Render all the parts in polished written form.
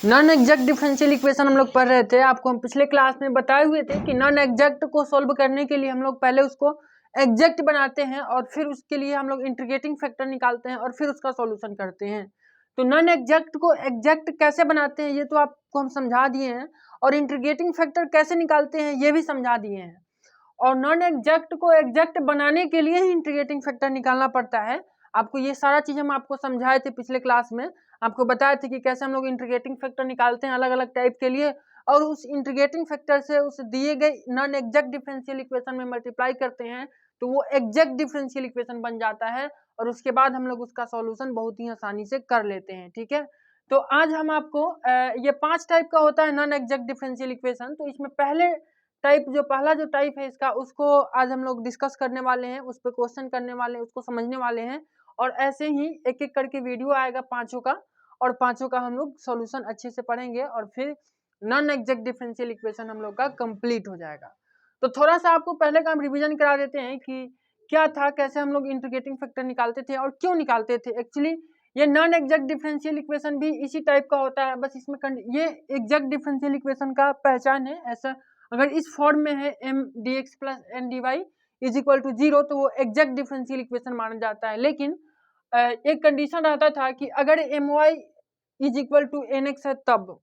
Non exact differential equation हम लोग पढ़ रहे थे। आपको हम पिछले क्लास में बताए हुए थे कि नॉन एग्जैक्ट को सॉल्व करने के लिए हम लोग पहले उसको एग्जैक्ट बनाते हैं और फिर उसके लिए हम लोग इंटीग्रेटिंग फैक्टर निकालते हैं और फिर उसका सॉल्यूशन करते हैं। तो नॉन एग्जैक्ट को एग्जैक्ट कैसे बनाते हैं ये तो आपको हम समझा दिए हैं, और इंटीग्रेटिंग फैक्टर कैसे निकालते हैं ये भी समझा दिए हैं। और नॉन एग्जैक्ट को एग्जैक्ट बनाने के लिए ही इंटीग्रेटिंग फैक्टर निकालना पड़ता है। आपको ये सारा चीज हम आपको समझाए थे पिछले क्लास में। आपको बताए थे कि कैसे हम लोग इंटीग्रेटिंग फैक्टर निकालते हैं अलग अलग टाइप के लिए, और उस इंटीग्रेटिंग फैक्टर से उस दिए गए नॉन एग्जैक्ट डिफरेंशियल इक्वेशन में मल्टीप्लाई करते हैं तो वो एग्जैक्ट डिफरेंशियल इक्वेशन बन जाता है, और उसके बाद हम लोग उसका सॉल्यूशन बहुत ही आसानी से कर लेते हैं। ठीक है, तो आज हम आपको ये 5 टाइप का होता है नॉन एग्जैक्ट डिफरेंशियल इक्वेशन। तो इसमें पहला जो टाइप है इसका, उसको आज हम लोग डिस्कस करने वाले हैं, उस पर क्वेश्चन करने वाले हैं, उसको समझने वाले हैं, और ऐसे ही एक एक करके वीडियो आएगा पांचों का, और पांचों का हम लोग सॉल्यूशन अच्छे से पढ़ेंगे और फिर नॉन एग्जैक्ट डिफरेंशियल इक्वेशन हम लोग का कंप्लीट हो जाएगा। तो थोड़ा सा आपको पहले का हम रिवीजन करा देते हैं कि क्या था, कैसे हम लोग इंटीग्रेटिंग फैक्टर निकालते थे और क्यों निकालते थे। एक्चुअली ये नॉन एग्जैक्ट डिफरेंशियल इक्वेशन भी इसी टाइप का होता है, बस इसमें ये एग्जैक्ट डिफरेंशियल इक्वेशन का पहचान है। ऐसा अगर इस फॉर्म में है M D X plus N D Y is equal to 0 तो वो एग्जैक्ट डिफरेंशियल इक्वेशन माना जाता है। लेकिन एक कंडीशन रहता था कि अगर M Y is equal to N X है तब,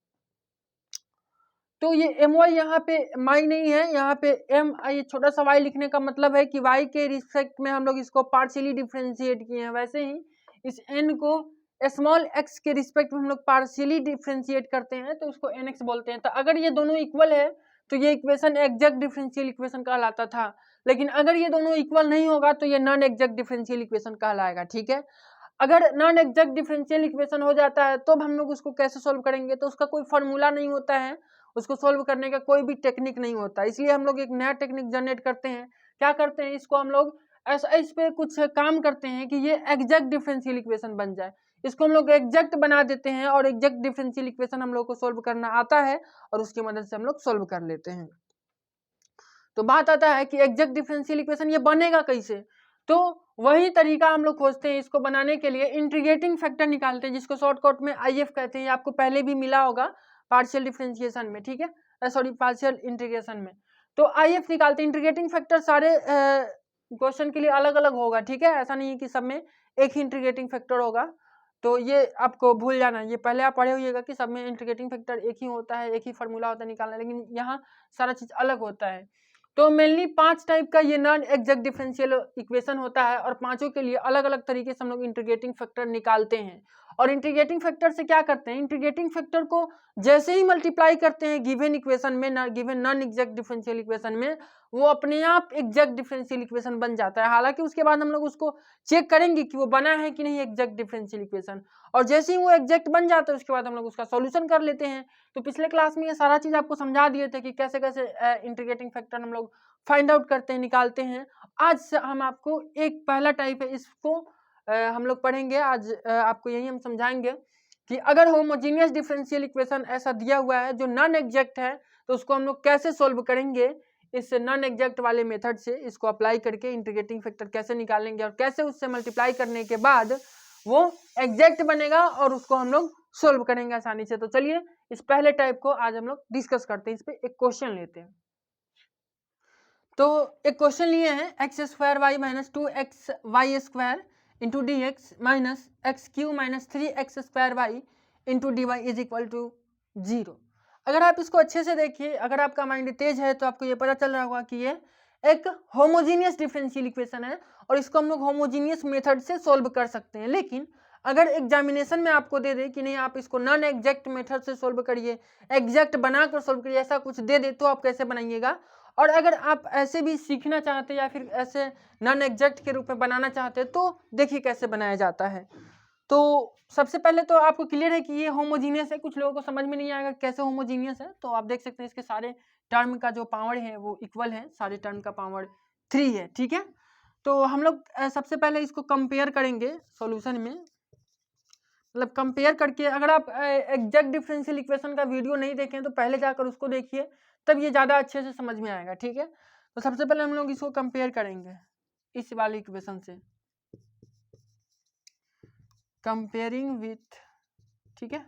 तो ये एम वाई यहाँ पे माई नहीं है, यहाँ पे एम ये छोटा सा वाई लिखने का मतलब है कि वाई के रिस्पेक्ट में हम लोग इसको पार्शियली डिफ्रेंशिएट किए हैं। वैसे ही इस एन को स्मॉल एक्स के रिस्पेक्ट में हम लोग पार्शियली डिफ्रेंशिएट करते हैं तो उसको एन एक्स बोलते हैं। तो अगर ये दोनों इक्वल है तो ये इक्वेशन एग्जैक्ट डिफरेंशियल इक्वेशन कहलाता था, लेकिन अगर ये दोनों इक्वल नहीं होगा तो ये नॉन एग्जैक्ट डिफरेंशियल इक्वेशन कहलाएगा। ठीक है, अगर नॉन एग्जैक्ट डिफरेंशियल इक्वेशन हो जाता है तो हम लोग उसको कैसे सोल्व करेंगे, तो उसका कोई फॉर्मूला नहीं होता है, उसको सोल्व करने का कोई भी टेक्निक नहीं होता। इसलिए हम लोग एक नया टेक्निक जनरेट करते हैं। क्या करते हैं, इसको हम लोग ऐसा इस पे कुछ काम करते हैं कि ये एग्जैक्ट डिफरेंशियल इक्वेशन बन जाए। इसको हम लोग एग्जैक्ट बना देते हैं और एग्जैक्ट डिफरेंशियल इक्वेशन हम लोग को सोल्व करना आता है और उसकी मदद से हम लोग सोल्व कर लेते हैं। तो बात आता है कि एग्जैक्ट डिफरेंशियल इक्वेशन ये बनेगा कैसे, तो वही तरीका हम लोग खोजते हैं। इसको बनाने के लिए इंटीग्रेटिंग फैक्टर निकालते हैं, जिसको शॉर्टकट में आईएफ कहते हैं। आपको पहले भी मिला होगा पार्शियल डिफरेंशिएशन में, ठीक है, सॉरी पार्शियल इंटीग्रेशन में। तो आईएफ निकालते हैं। इंटीग्रेटिंग फैक्टर सारे क्वेश्चन के लिए अलग अलग होगा, ठीक है, ऐसा नहीं है कि सब में एक ही इंटीग्रेटिंग फैक्टर होगा। तो ये आपको भूल जाना, ये पहले आप पढ़े होइएगा कि सब में इंटीग्रेटिंग फैक्टर एक ही होता है, एक ही फॉर्मूला होता है निकालना, लेकिन यहाँ सारा चीज अलग होता है। तो मेनली 5 टाइप का ये नॉन एग्जैक्ट डिफरेंशियल इक्वेशन होता है, और पांचों के लिए अलग अलग तरीके से हम लोग इंटीग्रेटिंग फैक्टर निकालते हैं। और इंटीग्रेटिंग फैक्टर से क्या करते हैं, इंटीग्रेटिंग फैक्टर को जैसे ही मल्टीप्लाई करते हैं गिवन इक्वेशन में, given non exact differential equation में, वो अपने आप एग्जैक्ट डिफरेंशियल इक्वेशन बन जाता है। हालांकि उसके बाद हम लोग उसको चेक करेंगे कि वो बना है कि नहीं एग्जैक्ट डिफरेंशियल इक्वेशन, और जैसे ही वो एग्जैक्ट बन जाता है उसके बाद हम लोग उसका सॉल्यूशन कर लेते हैं। तो पिछले क्लास में ये सारा चीज आपको समझा दिए थे कि कैसे कैसे इंटीग्रेटिंग फैक्टर हम लोग फाइंड आउट करते हैं, निकालते हैं। आज से हम आपको एक पहला टाइप है, इसको हम लोग पढ़ेंगे आज। आपको यही हम समझाएंगे कि अगर होमोजीनियस डिफरेंशियल इक्वेशन ऐसा दिया हुआ है जो नॉन एग्जैक्ट है तो उसको हम लोग कैसे सोल्व करेंगे। इस नॉन एग्जैक्ट वाले मेथड से इसको अप्लाई करके इंटीग्रेटिंग फैक्टर कैसे निकालेंगे और कैसे उससे मल्टीप्लाई करने के बाद वो एग्जैक्ट बनेगा और उसको हम लोग सोल्व करेंगे आसानी से। तो चलिए इस पहले टाइप को आज हम लोग डिस्कस करते हैं। इस पे एक क्वेश्चन लेते हैं। तो एक क्वेश्चन लिए हैं, X square Y minus 2x Y square into D X minus X Q minus 3x square Y into D Y is equal to 0। अगर आप इसको अच्छे से देखिए, अगर आपका माइंड तेज है तो आपको ये पता चल रहा होगा कि ये एक होमोजीनियस डिफरेंशियल इक्वेशन है और इसको हम लोग होमोजीनियस मेथड से सोल्व कर सकते हैं। लेकिन अगर एग्जामिनेशन में आपको दे दे कि नहीं आप इसको नॉन एग्जैक्ट मेथड से सोल्व करिए, एग्जैक्ट बनाकर सोल्व करिए, ऐसा कुछ दे दे तो आप कैसे बनाइएगा। और अगर आप ऐसे भी सीखना चाहते हैं या फिर ऐसे नॉन एग्जैक्ट के रूप में बनाना चाहते हैं तो देखिए कैसे बनाया जाता है। तो सबसे पहले तो आपको क्लियर है कि ये होमोजीनियस है। कुछ लोगों को समझ में नहीं आएगा कैसे होमोजीनियस है, तो आप देख सकते हैं इसके सारे टर्म का जो पावर है वो इक्वल है, सारे टर्म का पावर 3 है। ठीक है, तो हम लोग सबसे पहले इसको कंपेयर करेंगे सॉल्यूशन में, मतलब कंपेयर करके। अगर आप एग्जैक्ट डिफरेंशियल इक्वेशन का वीडियो नहीं देखें तो पहले जाकर उसको देखिए, तब ये ज़्यादा अच्छे से समझ में आएगा। ठीक है, तो सबसे पहले हम लोग इसको कंपेयर करेंगे इस वाली इक्वेशन से, कंपेयरिंग विथ, ठीक है,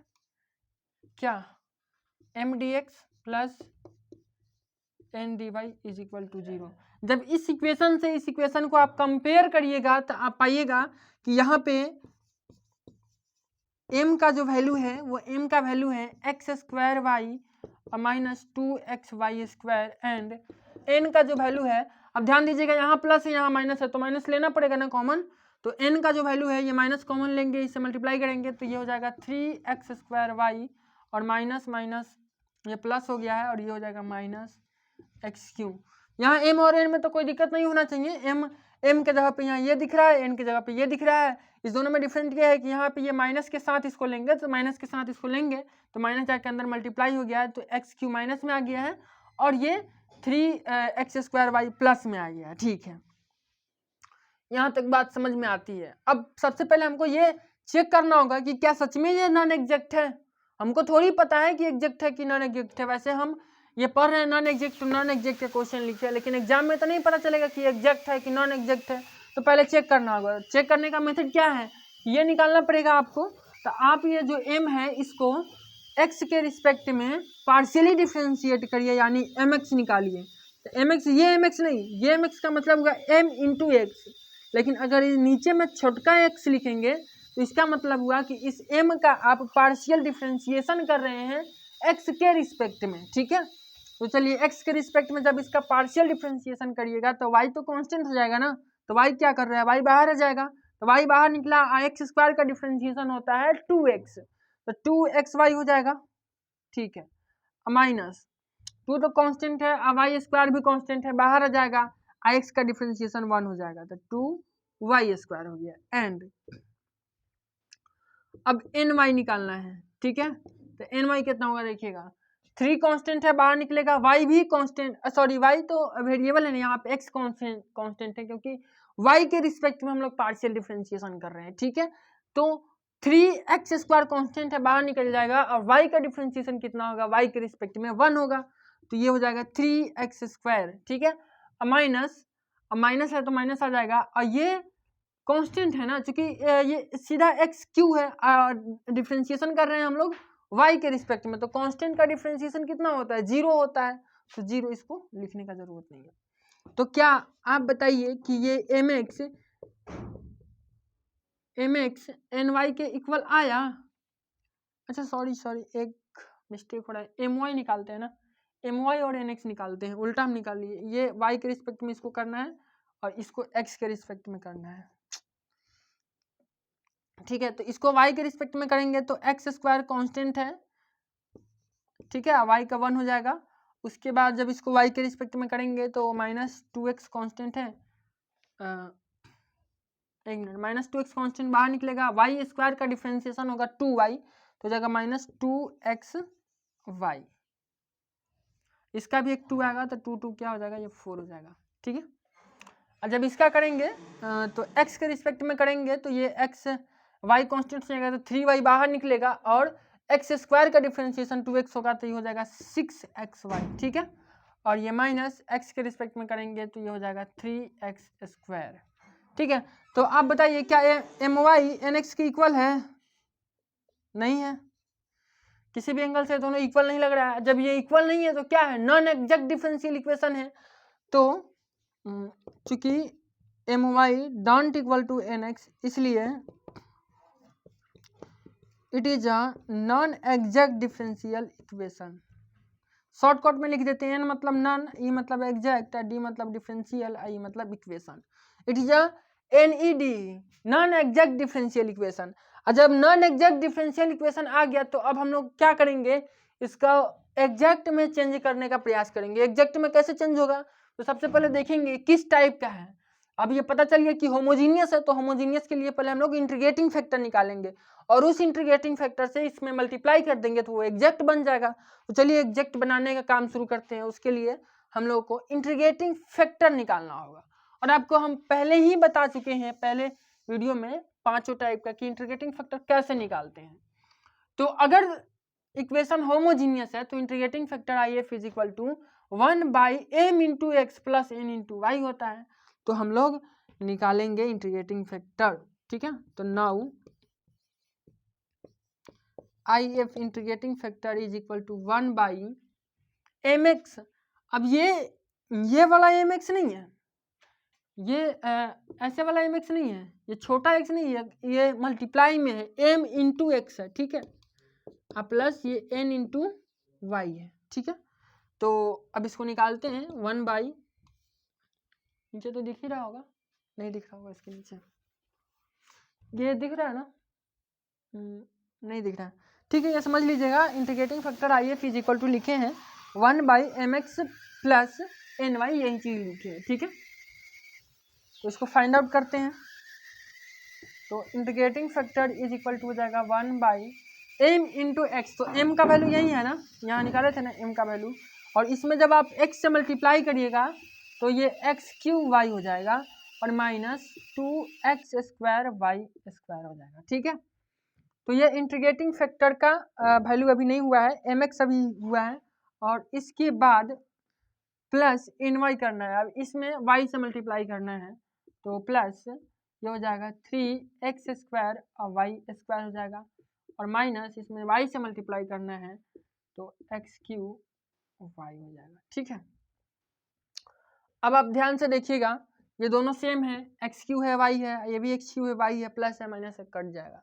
क्या M D X plus N D Y is equal to 0। जब इस इक्वेशन से इस इक्वेशन को आप कंपेयर करिएगा तो आप पाइएगा कि यहाँ पे m का जो वैल्यू है वो m का वैल्यू है एक्स स्क्वायर वाई और minus 2x Y square and n का जो वैल्यू है, अब ध्यान दीजिएगा यहाँ प्लस है यहाँ माइनस है तो माइनस लेना पड़ेगा ना कॉमन, तो n का जो वैल्यू है ये माइनस कॉमन लेंगे, इससे मल्टीप्लाई करेंगे तो ये हो जाएगा 3x स्क्वायर वाई और माइनस माइनस ये प्लस हो गया है और ये हो जाएगा माइनस एक्स क्यू। यहाँ m और n में तो कोई दिक्कत नहीं होना चाहिए, m के जगह पे यहाँ ये दिख रहा है, n के जगह पे ये दिख रहा है। इस दोनों में डिफरेंट ये है कि यहाँ पे ये माइनस के साथ इसको लेंगे तो माइनस के साथ इसको लेंगे तो माइनस जाके अंदर मल्टीप्लाई हो गया है तो एक्स क्यू माइनस में आ गया है और ये 3x स्क्वायर वाई प्लस में आ गया है। ठीक है, यहाँ तक बात समझ में आती है। अब सबसे पहले हमको ये चेक करना होगा कि क्या सच में ये नॉन एग्जैक्ट है। हमको थोड़ी पता है कि एग्जैक्ट है कि नॉन एग्जैक्ट है, वैसे हम ये पढ़ रहे हैं नॉन एग्जैक्ट का क्वेश्चन लिखे, लेकिन एग्जाम में तो नहीं पता चलेगा कि एग्जैक्ट है कि नॉन एग्जैक्ट है, तो पहले चेक करना होगा। चेक करने का मेथड क्या है, ये निकालना पड़ेगा आपको। तो आप ये जो m है इसको x के रिस्पेक्ट में पार्शियली डिफ्रेंशिएट करिए, यानी mx निकालिए। तो mx ये mx नहीं, ये mx का मतलब होगा m इंटू एक्स, लेकिन अगर नीचे में छोटका x लिखेंगे तो इसका मतलब हुआ कि इस m का आप पार्शियल डिफ्रेंशिएशन कर रहे हैं x के रिस्पेक्ट में। ठीक है, तो चलिए x के रिस्पेक्ट में जब इसका पार्शियल डिफ्रेंशिएशन करिएगा तो y तो कांस्टेंट हो जाएगा ना, तो y क्या कर रहा है, y बाहर आ जाएगा, तो y बाहर निकला, x स्क्वायर का डिफ्रेंशिएशन होता है 2x, तो 2xy हो जाएगा। ठीक है, माइनस 2 तो कांस्टेंट है, अब y स्क्वायर भी कांस्टेंट है, बाहर आ जाएगा, x का डिफ्रेंशिएशन 1 हो जाएगा, तो 2y स्क्वायर हो गया। एंड अब ny निकालना है। ठीक है, तो ny कितना होगा देखिएगा, 3 कांस्टेंट है, बाहर निकलेगा, y भी कांस्टेंट, सॉरी y तो वेरिएबल है ना, यहाँ पे x कांस्टेंट है क्योंकि y के रिस्पेक्ट में हम लोग पार्शियल डिफरेंशिएशन कर रहे हैं। ठीक है, तो 3x स्क्वायर कांस्टेंट है, बाहर निकल जाएगा और y का डिफरेंशिएशन कितना होगा, y के रिस्पेक्ट में 1 होगा, तो ये हो जाएगा 3x स्क्वायर। ठीक है, अब माइनस है तो माइनस आ जाएगा, और ये कांस्टेंट है ना, क्योंकि ये सीधा एक्स क्यू है, डिफरेंशिएशन कर रहे हैं हम लोग y के रिस्पेक्ट में, तो कांस्टेंट का डिफरेंशिएशन कितना होता है, 0 होता है, तो 0 इसको लिखने का जरूरत नहीं है। तो क्या आप बताइए कि ये mx ny के इक्वल आया। अच्छा सॉरी एक मिस्टेक हो रहा है, my निकालते हैं ना, my और nx निकालते हैं, उल्टा हम निकाल लिए, ये y के रिस्पेक्ट में इसको करना है और इसको x के रिस्पेक्ट में करना है। ठीक है, तो इसको y के रिस्पेक्ट में करेंगे तो एक्स स्क्वायर कांस्टेंट है, ठीक है, y का 1 हो जाएगा। उसके बाद जब इसको y के रिस्पेक्ट में करेंगे तो माइनस 2x कांस्टेंट है, एक मिनट, माइनस 2x कांस्टेंट बाहर निकलेगा, y स्क्वायर का डिफरेंशिएशन होगा 2y, तो हो जाएगा माइनस 2xy, इसका भी एक 2 आएगा, तो 2 क्या हो जाएगा, ये 4 हो जाएगा। ठीक है, और जब इसका करेंगे तो x के रिस्पेक्ट में करेंगे तो ये x y कांस्टेंट हो जाएगा, तो 3y बाहर निकलेगा और x स्क्वायर का डिफरेंशिएशन 2x होगा, तो ये हो जाएगा 6xy। ठीक है, और ये माइनस x के रिस्पेक्ट में करेंगे तो ये हो जाएगा 3x स्क्वायर। ठीक है, तो आप बताइए क्या my nx के इक्वल है, नहीं है, किसी भी एंगल से दोनों इक्वल नहीं लग रहा है। जब ये इक्वल नहीं है तो क्या है, नॉन एग्जैक्ट डिफरेंशियल इक्वेशन है। तो चूंकि my don't equal to nx, इसलिए it is a non exact differential equation. Shortcut में लिख देते हैं, n मतलब नॉन, e मतलब एग्जैक्ट, d मतलब डिफरेंशियल, i मतलब equation. It is a NED, non exact differential equation. और जब नॉन एग्जैक्ट डिफरेंशियल इक्वेशन आ गया तो अब हम लोग क्या करेंगे, इसका एग्जैक्ट में चेंज करने का प्रयास करेंगे। एग्जैक्ट में कैसे चेंज होगा, तो सबसे पहले देखेंगे किस टाइप का है। अब ये पता चल गया कि होमोजीनियस है, तो होमोजीनियस के लिए पहले हम लोग इंटीग्रेटिंग फैक्टर निकालेंगे और उस इंटीग्रेटिंग फैक्टर से इसमें मल्टीप्लाई कर देंगे तो वो एग्जैक्ट बन जाएगा। तो चलिए एग्जैक्ट बनाने का काम शुरू करते हैं। उसके लिए हम लोग को इंटीग्रेटिंग फैक्टर निकालना होगा, और आपको हम पहले ही बता चुके हैं पहले वीडियो में 5 टाइप का कि इंटीग्रेटिंग फैक्टर कैसे निकालते हैं। तो अगर इक्वेशन होमोजीनियस है तो integrating factor IF is equal to 1/m into x plus n into y होता है। तो हम लोग निकालेंगे इंटीग्रेटिंग फैक्टर। ठीक है, तो now I F integrating factor is equal to 1 by m x. अब ये वाला एम एक्स नहीं है, ये ऐसे वाला एम एक्स नहीं है, ये छोटा एक्स नहीं है, ये मल्टीप्लाई में है, एम इंटू एक्स है, ठीक है, अब प्लस ये एन इंटू वाई है, ठीक है। तो अब इसको निकालते हैं 1 बाई, नीचे तो दिख ही रहा होगा, नहीं दिख रहा होगा इसके नीचे, ये दिख रहा है ना, नहीं दिख रहा है, ठीक है, ये समझ लीजिएगा। Integrating factor I F is equal to लिखे हैं 1 by m x plus n y, यही चीज़ लिखी है, ठीक है। तो इसको फाइंड आउट करते हैं। तो integrating factor is equal to हो जाएगा 1 बाई एम इंटू एक्स, तो एम का वैल्यू यही है ना, यहाँ निकाले थे ना एम का वैल्यू, और इसमें जब आप एक्स से मल्टीप्लाई करिएगा तो ये एक्स क्यू वाई हो जाएगा और minus 2x square y square हो जाएगा, ठीक है। तो ये इंटीग्रेटिंग फैक्टर का वैल्यू अभी नहीं हुआ है, एम एक्स अभी हुआ है, और इसके बाद प्लस एन वाई करना है, अब इसमें वाई से मल्टीप्लाई करना है, तो प्लस ये हो जाएगा 3x स्क्वायर और वाई स्क्वायर हो जाएगा, और माइनस इसमें y से मल्टीप्लाई करना है तो एक्स क्यू वाई हो जाएगा, ठीक है। अब आप ध्यान से देखिएगा, ये दोनों सेम है, एक्स क्यू है वाई है, ये भी एक्स क्यू है वाई है, प्लस है माइनस है, कट जाएगा।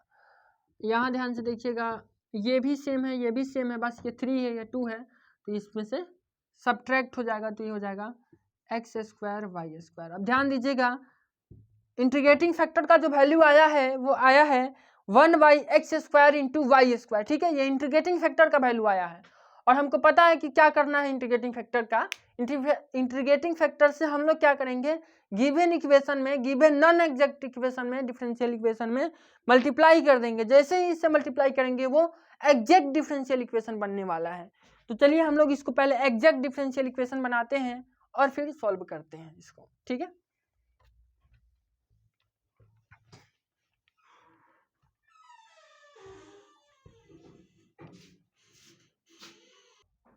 यहाँ ध्यान से देखिएगा, ये भी सेम है, ये भी सेम है, बस ये 3 है, ये 2 है, तो इसमें से सब्ट्रैक्ट हो जाएगा, तो ये हो जाएगा एक्स स्क्वायर वाई स्क्वायर। अब ध्यान दीजिएगा, इंटीग्रेटिंग फैक्टर का जो वैल्यू आया है वो आया है 1 by x square into y square, ठीक है, ये इंटीग्रेटिंग फैक्टर का वैल्यू आया है, और हमको पता है कि क्या करना है इंटीग्रेटिंग फैक्टर का। इंटीग्रेटिंग फैक्टर से हम लोग क्या करेंगे, गिवन इक्वेशन में, गिवन नॉन एग्जैक्ट इक्वेशन में, डिफरेंशियल इक्वेशन में मल्टीप्लाई कर देंगे, जैसे ही इससे मल्टीप्लाई करेंगे वो एग्जैक्ट डिफरेंशियल इक्वेशन बनने वाला है। तो चलिए हम लोग इसको पहले एग्जैक्ट डिफरेंशियल इक्वेशन बनाते हैं और फिर सॉल्व करते हैं इसको, ठीक है।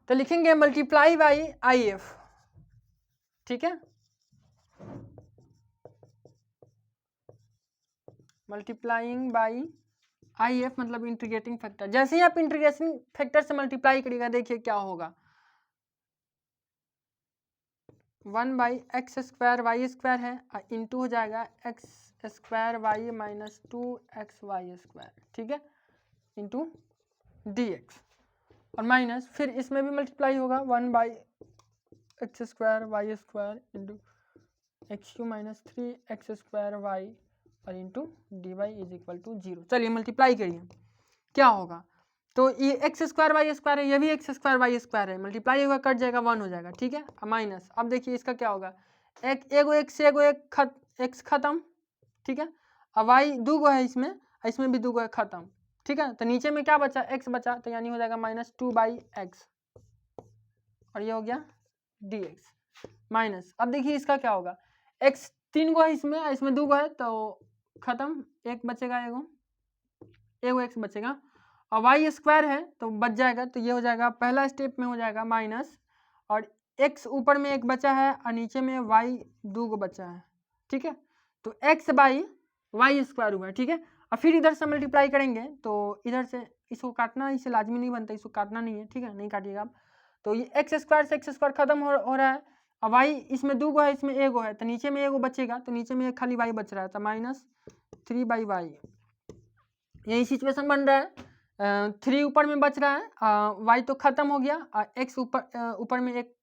तो लिखेंगे मल्टीप्लाई बाई आई एफ, ठीक है, मल्टीप्लाइंग बाई आई एफ मतलब इंटीग्रेटिंग फैक्टर। जैसे ही आप इंटीग्रेटिंग फैक्टर से मल्टीप्लाई करिएगा, देखिए क्या होगा, 1 by x square y square है, इंटू हो जाएगा x square Y minus 2x Y square, ठीक है, इंटू डी एक्स, और माइनस फिर इसमें भी मल्टीप्लाई होगा 1 by x square y square into x Q minus 3x square Y और into D Y is equal to 0। चलिए मल्टीप्लाई करिए, क्या होगा, तो ये एक्स स्क्वायर वाई स्क्वायर है, ये भी एक्स स्क्वायर वाई स्क्वायर है, मल्टीप्लाई होगा कट जाएगा 1 हो जाएगा, ठीक है, माइनस। अब देखिए इसका क्या होगा, एगो एक्स से एगो एक्स खत्म, ठीक है, अब वाई 2 गो है इसमें, इसमें भी 2 गो है खत्म, ठीक है, तो नीचे में क्या बचा, एक्स बचा, तो यानी हो जाएगा माइनस 2 बाई एक्स, और ये हो गया डी एक्स माइनस। अब देखिए इसका क्या होगा, एक्स 3 गो है इसमें, इसमें 2 गो है, तो खत्म, एक बचेगा, एगो एक्स बचेगा, और वाई स्क्वायर है तो बच जाएगा, तो ये हो जाएगा पहला स्टेप में हो जाएगा माइनस, और एक्स ऊपर में एक बचा है और नीचे में वाई 2 गो बचा है, ठीक है, तो एक्स बाई वाई स्क्वायर हुआ है, ठीक है। और फिर इधर से मल्टीप्लाई करेंगे, तो इधर से इसको काटना, इसे लाजमी नहीं बनता, इसको काटना नहीं है, ठीक है, नहीं काटिएगा आप। तो ये एक्स स्क्वायर से एक्स स्क्वायर खत्म हो रहा है, और वाई इसमें 2 गो है, इसमें एगो है, तो नीचे में एगो बचेगा, तो नीचे में एक खाली वाई बच रहा है, तो माइनस 3 बाई वाई, यही सिचुएशन बन रहा है। 3 ऊपर में बच रहा है, वाई तो खत्म हो गया, और एक्स ऊपर में एक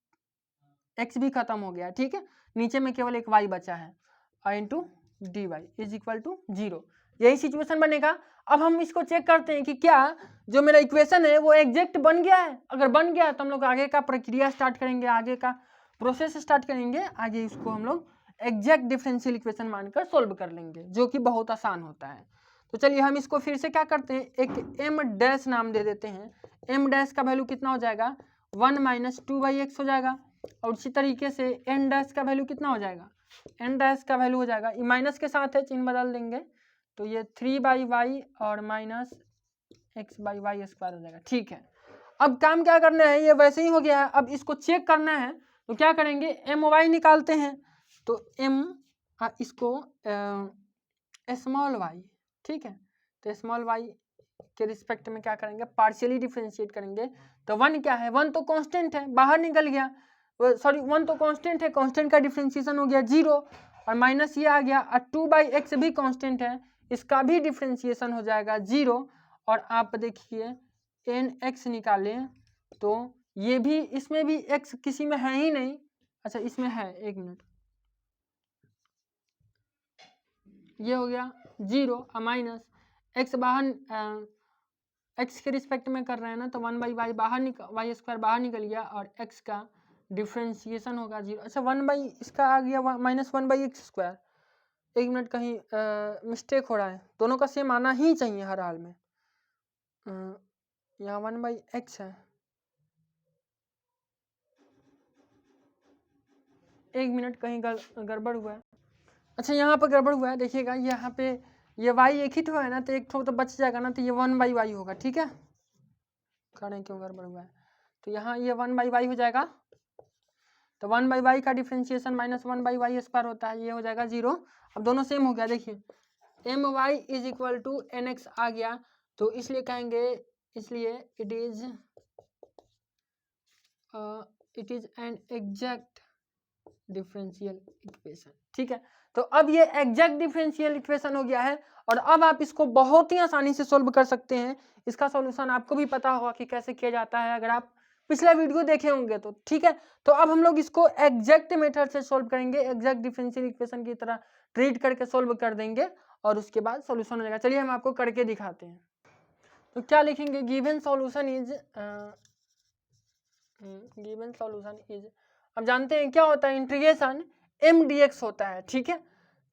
एक्स भी खत्म हो गया, ठीक है, नीचे में केवल एक वाई बचा है, into D Y is equal to 0, यही सिचुएशन बनेगा। अब हम इसको चेक करते हैं कि क्या जो मेरा इक्वेशन है वो एग्जैक्ट बन गया है, अगर बन गया तो हम लोग आगे का प्रक्रिया स्टार्ट करेंगे, आगे का प्रोसेस स्टार्ट करेंगे, आगे इसको हम लोग एग्जैक्ट डिफरेंशियल इक्वेशन मानकर सोल्व कर लेंगे, जो कि बहुत आसान होता है। तो चलिए हम इसको फिर से क्या करते हैं, एक एम डैश नाम दे देते हैं, एम डैश का वैल्यू कितना हो जाएगा, 1 माइनस 2 बाई एक्स हो जाएगा, और उसी तरीके से एन डैश का वैल्यू कितना हो जाएगा, एन डैश का वैल्यू हो जाएगा, ये माइनस के साथ है, चिन्ह बदल देंगे, तो ये 3 बाई वाई और minus x by y square हो जाएगा, ठीक है। अब काम क्या करना है, ये वैसे ही हो गया है, अब इसको चेक करना है, तो क्या करेंगे, एम वाई निकालते हैं, तो एम इसको स्मॉल वाई, ठीक है, तो स्मॉल वाई के रिस्पेक्ट में क्या करेंगे, पार्शियली डिफरेंशिएट करेंगे। तो 1 क्या है, 1 तो कांस्टेंट है, बाहर निकल गया, सॉरी 1 तो कांस्टेंट है, कांस्टेंट का डिफरेंशिएशन हो गया 0 और माइनस ये आ गया। और 2/x भी कांस्टेंट है, इसका भी डिफरेंशिएशन हो जाएगा 0। और आप देखिए nx निकालें तो ये भी, इसमें भी x किसी में है ही नहीं, अच्छा इसमें है, एक मिनट, ये हो गया 0 और माइनस x बाहर, x के रिस्पेक्ट में कर रहे हैं ना, तो 1/y बाहर निकल, वाई स्क्वायर बाहर निकल गया और x का डिफरेंशिएशन होगा 0। अच्छा 1 इसका आ गया -1/x²। एक मिनट, कहीं मिस्टेक हो रहा है, दोनों का सेम आना ही चाहिए हर हाल में। यहाँ 1/x है, एक मिनट, कहीं गड़बड़ हुआ है। अच्छा यहाँ पर गड़बड़ हुआ है, देखिएगा यहाँ पे ये y एक ही ठो है ना, तो एक ठो तो बच जाएगा ना, तो ये 1/y होगा, ठीक है। करें क्यों गड़बड़ हुआ है, तो यहाँ ये 1/y हो जाएगा, तो 1/y का डिफरेंशिएशन -1/y² होता है, ये हो जाएगा 0। अब दोनों सेम हो गया, देखिए my = nx आ गया, तो इसलिए कहेंगे, इसलिए it is an exact differential equation, ठीक है। तो अब ये एग्जैक्ट डिफरेंशियल इक्वेशन हो गया है और अब आप इसको बहुत ही आसानी से सोल्व कर सकते हैं। इसका सॉल्यूशन आपको भी पता होगा कि कैसे किया जाता है, अगर आप पिछला वीडियो देखे होंगे तो, ठीक है। तो अब हम लोग इसको एग्जैक्ट मेथड से सोल्व करेंगे, एग्जैक्ट डिफरेंशियल इक्वेशन की तरह ट्रीट करके सोल्व कर देंगे और उसके बाद सॉल्यूशन हो जाएगा। चलिए हम आपको करके दिखाते हैं। तो क्या लिखेंगे, गिवन सॉल्यूशन इज, अब जानते हैं क्या होता है, इंटीग्रेशन m dx होता है, ठीक है।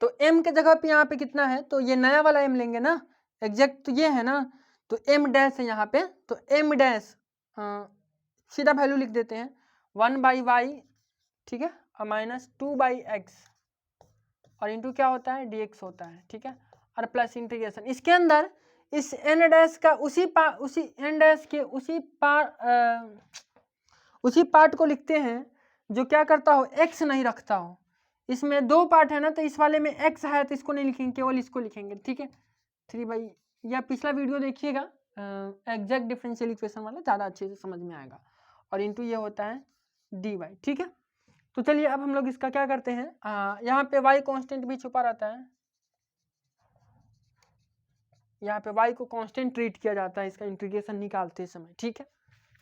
तो m के जगह पे यहाँ पे कितना है, तो ये नया वाला m लेंगे ना, एग्जैक्ट तो ये है ना, तो m डैश है यहाँ पे, तो m डैश सीधा वैल्यू लिख देते हैं 1/y, ठीक है, और -2/x और इंटू क्या होता है, dx होता है, ठीक है, और प्लस इंटीग्रेशन। इसके अंदर इस n डैश का उसी n डैश के उसी पार्ट को लिखते हैं जो क्या करता हो, x नहीं रखता हो। इसमें 2 पार्ट है ना, तो इस वाले में x है तो इसको नहीं लिखेंगे, केवल इसको लिखेंगे, ठीक है। 3/, या पिछला वीडियो देखिएगा एग्जैक्ट डिफरेंशियल इक्वेशन वाला, ज़्यादा अच्छे से समझ में आएगा। और इंटू ये होता है dy, ठीक है। तो चलिए अब हम लोग इसका क्या करते हैं, यहाँ पे y कांस्टेंट भी छुपा रहता है, यहाँ पे y को कांस्टेंट ट्रीट किया जाता है इसका इंटीग्रेशन निकालते समय, ठीक है।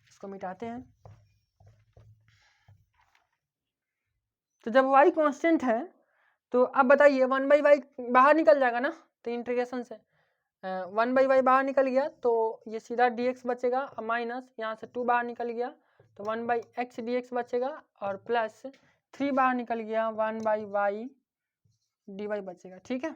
इसको मिटाते हैं, तो जब y कांस्टेंट है तो अब बताइए 1/y बाहर निकल जाएगा ना, तो इंटीग्रेशन से 1/y बाहर निकल गया तो ये सीधा dx बचेगा, माइनस यहाँ से 2 बाहर निकल गया तो 1/x dx बचेगा और प्लस 3 बाहर निकल गया 1/y dy बचेगा, ठीक है।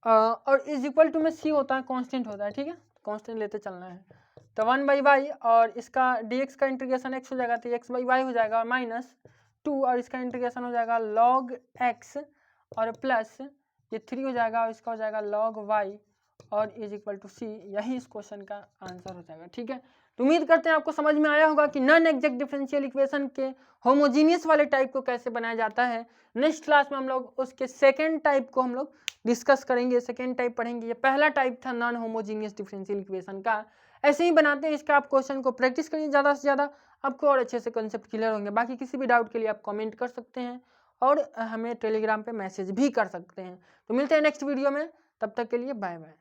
और इज इक्वल टू में c होता है, कांस्टेंट होता है, ठीक है, कांस्टेंट लेते चलना है। तो 1/y और इसका dx का इंटीग्रेशन x हो जाएगा, तो x/y हो जाएगा और -2 और इसका इंटीग्रेशन हो जाएगा log x और प्लस ये 3 हो जाएगा और इसका हो जाएगा log y और इज इक्वल टू c। यही इस क्वेश्चन का आंसर हो जाएगा, ठीक है। तो उम्मीद करते हैं आपको समझ में आया होगा कि नॉन एग्जैक्ट डिफरेंशियल इक्वेशन के होमोजीनियस वाले टाइप को कैसे बनाया जाता है। नेक्स्ट क्लास में हम लोग उसके सेकेंड टाइप को हम लोग डिस्कस करेंगे, सेकेंड टाइप पढ़ेंगे। ये पहला टाइप था नॉन होमोजीनियस डिफरेंशियल इक्वेशन का। ऐसे ही बनाते हैं इसका, आप क्वेश्चन को प्रैक्टिस करिए ज़्यादा से ज़्यादा, आपको और अच्छे से कंसेप्ट क्लियर होंगे। बाकी किसी भी डाउट के लिए आप कमेंट कर सकते हैं और हमें टेलीग्राम पे मैसेज भी कर सकते हैं। तो मिलते हैं नेक्स्ट वीडियो में, तब तक के लिए बाय बाय।